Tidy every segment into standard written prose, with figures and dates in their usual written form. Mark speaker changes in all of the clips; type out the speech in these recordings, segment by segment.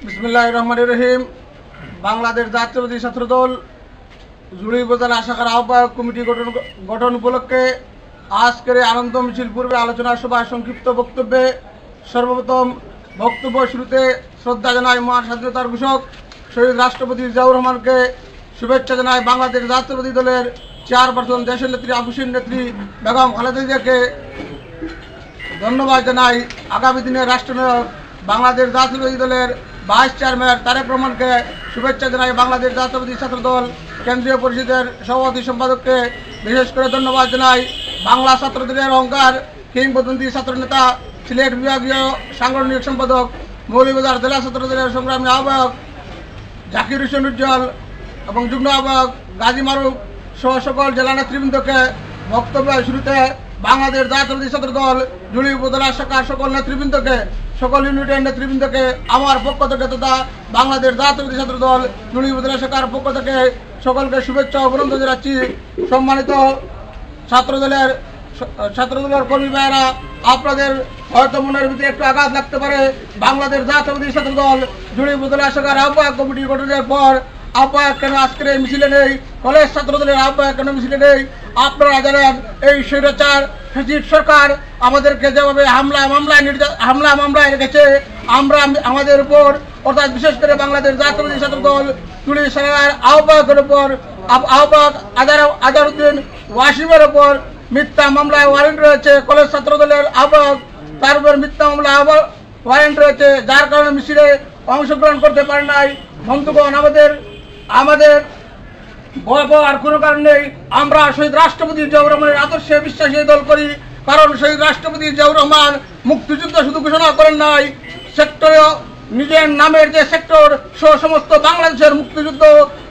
Speaker 1: বিসমিল্লাহির রহমানির রহিম। বাংলাদেশ জাতীয়তাবাদী ছাত্রদল জুড়ি উপজেলা শাখার আহ্বায়ক কমিটি গঠন উপলক্ষে আজকের আনন্দ মিছিল পূর্বে আলোচনা সভায় সংক্ষিপ্ত বক্তব্যে সর্বপ্রথম বক্তব্য শুরুতে শ্রদ্ধা জানায় মহান স্বাধীনতার ঘোষক শহীদ রাষ্ট্রপতি জিয়াউর রহমানকে শুভেচ্ছা জানায় বাংলাদেশ জাতীয়তাবাদী দলের চেয়ারপারসন দেশের নেত্রী আফুসিন নেত্রী বেগম খালেদা জিয়াকে ধন্যবাদ জানাই। আগামী দিনের রাষ্ট্রনায়ক বাংলাদেশ জাতীয়তাবাদী দলের ভাইস চেয়ারম্যান তারেক রহমানকে শুভেচ্ছা জানাই। বাংলাদেশ জাতীয়তাবাদী ছাত্রদল কেন্দ্রীয় পরিষদের সভাপতি সম্পাদককে বিশেষ করে ধন্যবাদ জানাই। বাংলা ছাত্রদলের অহংকার কিংবদন্তি ছাত্রনেতা সিলেট বিভাগীয় সাংগঠনিক সম্পাদক মৌলভীবাজার জেলা ছাত্রদলের সংগ্রামী আহ্বায়ক জাকির হোসেন উজ্জ্বল এবং যুগ্ম আহ্বায়ক গাজী মারুফ সহ সকল জেলা নেতৃবৃন্দকে বক্তব্যের শুরুতে বাংলাদেশ জাতীয়তাবাদী ছাত্রদল জুড়ি উপজেলা শাখার সকল নেতৃবৃন্দকে সকল ইউনিটের নেতৃবৃন্দকে আমার পক্ষ থেকে তথা বাংলাদেশ জাতীয়তাবাদী ছাত্রদল জুড়ি উপজেলা শাখার পক্ষ থেকে সকলকে শুভেচ্ছা অভিনন্দন জানাচ্ছি। সম্মানিত ছাত্রদলের কর্মী ভাইয়েরা, আপনাদের হয়তো মনের ভিতরে একটু আঘাত লাগতে পারে। বাংলাদেশ জাতীয়তাবাদী ছাত্রদল জুড়ি উপজেলা শাখার আহ্বায়ক কমিটি গঠনের পর আহ্বায়ক কেন আজকের এই মিছিলে নেই, কলেজ ছাত্রদলের আহ্বায়ক কেন মিছিলে নেই? আপনারা জানেন এই স্বৈরাচার ফ্যাসিস্ট সরকার আমাদেরকে যেভাবে হামলা মামলায় রেখেছে, আমরা আমাদের উপর অর্থাৎ বিশেষ করে বাংলাদেশ জাতীয়তাবাদী ছাত্রদল জুড়ি শাখার আহ্বায়কের উপর আহ্বায়ক আজারউদ্দিন ওয়াসিমের উপর মিথ্যা মামলায় ওয়ারেন্ট রয়েছে। কলেজ ছাত্রদলের আহ্বায়ক তার উপর মিথ্যা মামলায় ওয়ারেন্ট রয়েছে, যার কারণে মিছিলে অংশগ্রহণ করতে পারে নাই। বন্ধুগণ, আমাদের ভয় পাওয়ার কোনো কারণ নেই। আমরা শহীদ রাষ্ট্রপতি জিয়াউর রহমানের আদর্শে বিশ্বাসী দল করি, কারণ শহীদ রাষ্ট্রপতি জিয়াউর রহমান মুক্তিযুদ্ধ শুধু ঘোষণা করেন নাই, সেক্টরে নিজের নামের যে সেক্টর সহ সমস্ত বাংলাদেশের মুক্তিযুদ্ধ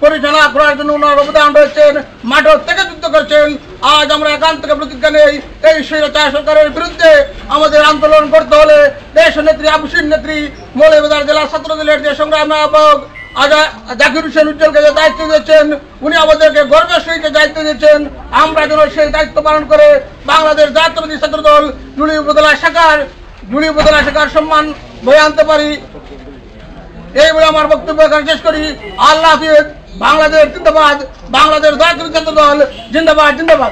Speaker 1: পরিচালনা করার জন্য ওনার অবদান রয়েছেন, মাঠের থেকে যুদ্ধ করেছেন। আজ আমরা এখান থেকে প্রতিজ্ঞা নেই, এই স্বৈরাচার সরকারের বিরুদ্ধে আমাদের আন্দোলন করতে হলে দেশ নেত্রী আফুসিন নেত্রী মৌলভীবাজার জেলা ছাত্রদলের যে সংগ্রামী আহ্বায়ক জাকির হোসেন উজ্জ্বলকে যে দায়িত্ব দিয়েছেন, উনি আমাদেরকে গর্বের সহিত দায়িত্ব দিয়েছেন। আমরা যেন সেই দায়িত্ব পালন করে বাংলাদেশ জাতীয়তাবাদী ছাত্রদল জুড়ি উপজেলা শাখার সম্মান বয়ে আনতে পারি। এই বলে আমার বক্তব্য এখানে শেষ করি। আল্লাহ হাফিজ। বাংলাদেশ জিন্দাবাদ, বাংলাদেশ জাতীয়তাবাদী ছাত্রদল জিন্দাবাদ জিন্দাবাদ।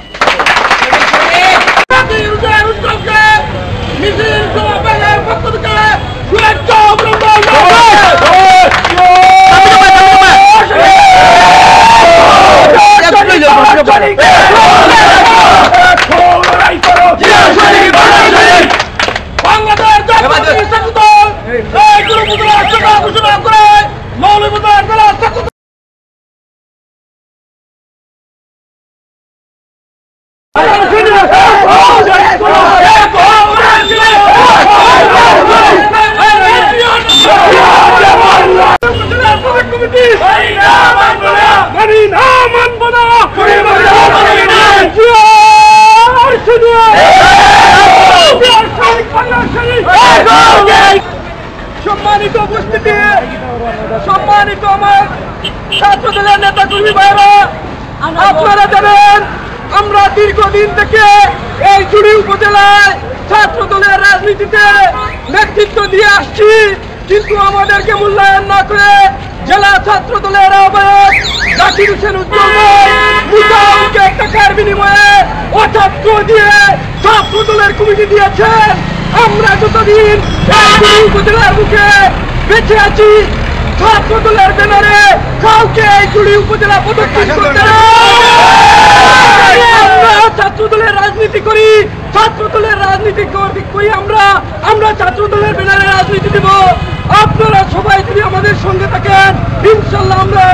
Speaker 1: সম্মানিত উপস্থিতি, সম্মানিত আমার ছাত্রদলের নেতা কর্মী ভাইরা, আপনারা জানেন আমরা দীর্ঘদিন থেকে এই জুড়ি উপজেলায় ছাত্রদলের রাজনীতিতে নেতৃত্ব দিয়ে আসছি, কিন্তু আমাদেরকে মূল্যায়ন না করে জেলা ছাত্রদলের আহ্বায়ক জাকির হোসেন উজ্জ্বলকে টাকার বিনিময়ে অছাত্র দিয়ে ছাত্রদলের কমিটি দিয়েছেন। আমরা যতদিন উপজেলার মুখে বেঁচে আছি, ছাত্রদলের ব্যানারে কাউকে এই জুড়ি উপজেলা পদক্ষেপ করতে আমরা ছাত্রদলের রাজনীতি করি, ছাত্রদলের রাজনীতি করি আমরা ছাত্রদলের ব্যানারে রাজনীতি দেব। আপনারা সবাই যদি আমাদের সঙ্গে থাকেন, ইনশাল্লাহ আমরা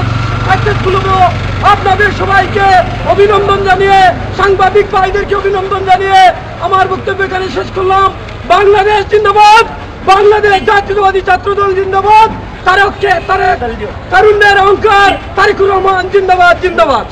Speaker 1: সাকসেসফুল হব। আপনাদের সবাইকে অভিনন্দন জানিয়ে, সাংবাদিক ভাইদেরকে অভিনন্দন জানিয়ে আমার বক্তব্য এখানে শেষ করলাম। বাংলাদেশ জিন্দাবাদ, বাংলাদেশ জাতীয়তাবাদী ছাত্রদল জিন্দাবাদ, তারুণ্যের অহংকার তারেকুর রহমান জিন্দাবাদ জিন্দাবাদ।